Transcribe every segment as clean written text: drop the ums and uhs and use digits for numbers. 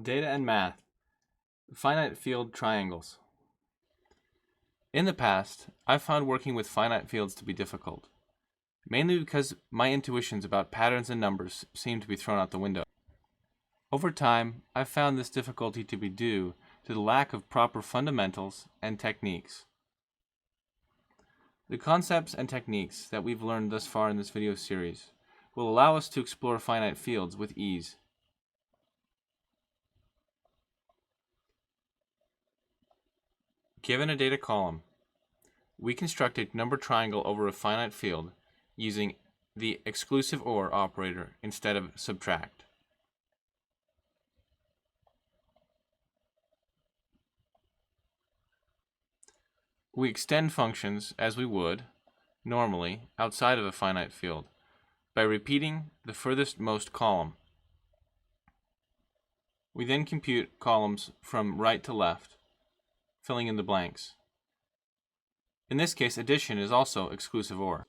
Data and math. Finite field triangles. In the past, I've found working with finite fields to be difficult, mainly because my intuitions about patterns and numbers seem to be thrown out the window. Over time, I've found this difficulty to be due to the lack of proper fundamentals and techniques. The concepts and techniques that we've learned thus far in this video series will allow us to explore finite fields with ease. Given a data column, we construct a number triangle over a finite field using the exclusive OR operator instead of subtract. We extend functions as we would, normally, outside of a finite field by repeating the furthest most column. We then compute columns from right to left, filling in the blanks. In this case, addition is also exclusive OR.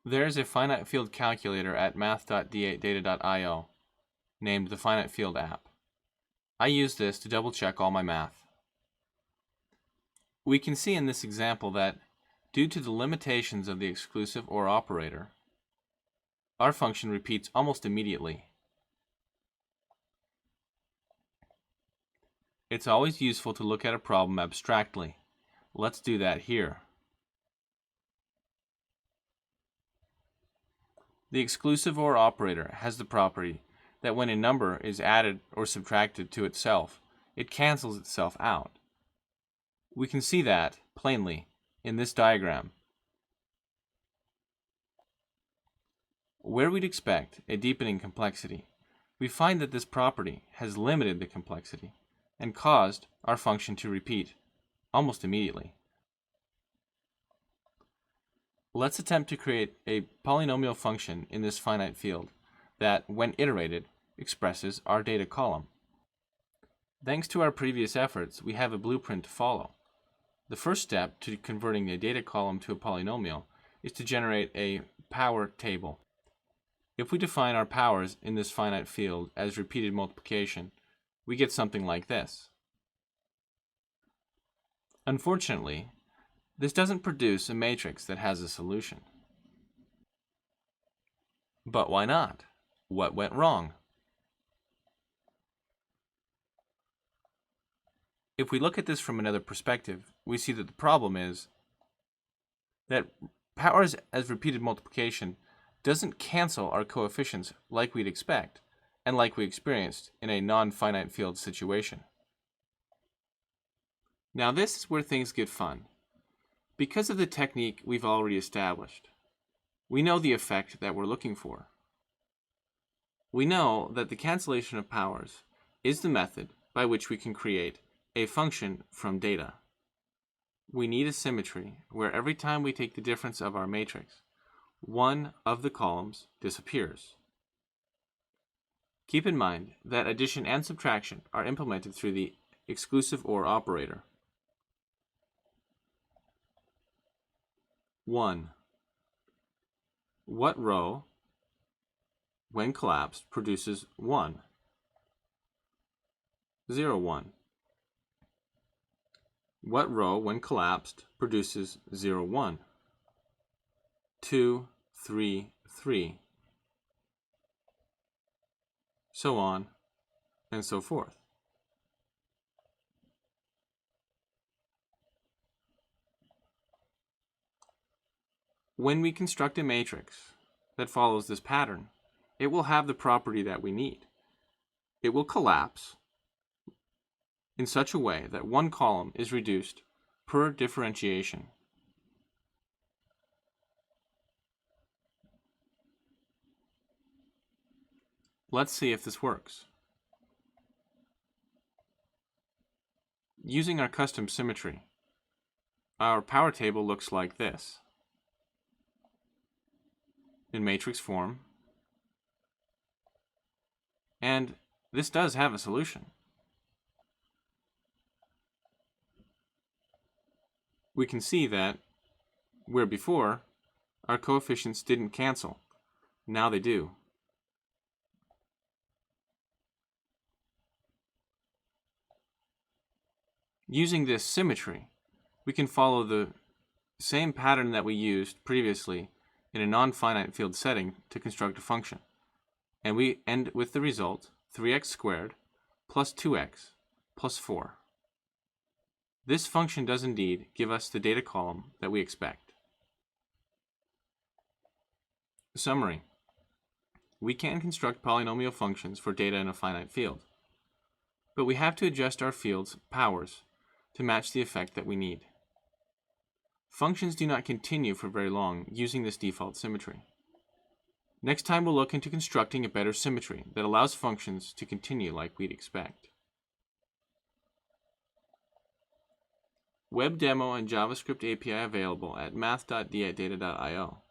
There is a finite field calculator at math.d8data.io named the Finite Field app. I use this to double check all my math. We can see in this example that, due to the limitations of the exclusive OR operator, our function repeats almost immediately. It's always useful to look at a problem abstractly. Let's do that here. The exclusive OR operator has the property that when a number is added or subtracted to itself, it cancels itself out. We can see that plainly in this diagram. Where we'd expect a deepening complexity, we find that this property has limited the complexity and caused our function to repeat almost immediately. Let's attempt to create a polynomial function in this finite field that, when iterated, expresses our data column. Thanks to our previous efforts, we have a blueprint to follow. The first step to converting a data column to a polynomial is to generate a power table. If we define our powers in this finite field as repeated multiplication, we get something like this. Unfortunately, this doesn't produce a matrix that has a solution. But why not? What went wrong? If we look at this from another perspective, we see that the problem is that powers as repeated multiplication doesn't cancel our coefficients like we'd expect and like we experienced in a non-finite field situation. Now this is where things get fun. Because of the technique we've already established, we know the effect that we're looking for. We know that the cancellation of powers is the method by which we can create a function from data. We need a symmetry where every time we take the difference of our matrix, one of the columns disappears. Keep in mind that addition and subtraction are implemented through the exclusive OR operator. 1. What row, when collapsed, produces 1? 0, 1. What row, when collapsed, produces 0, 1? 2, 3, 3. So on and so forth. When we construct a matrix that follows this pattern, it will have the property that we need. It will collapse in such a way that one column is reduced per differentiation. Let's see if this works. Using our custom symmetry, our power table looks like this. In matrix form, and this does have a solution. We can see that where before our coefficients didn't cancel, now they do. Using this symmetry, we can follow the same pattern that we used previously in a non-finite field setting to construct a function. And we end with the result 3x squared plus 2x plus 4. This function does indeed give us the data column that we expect. Summary. We can construct polynomial functions for data in a finite field, but we have to adjust our field's powers to match the effect that we need. Functions do not continue for very long using this default symmetry. Next time we'll look into constructing a better symmetry that allows functions to continue like we'd expect. Web demo and JavaScript API available at math.d@data.io.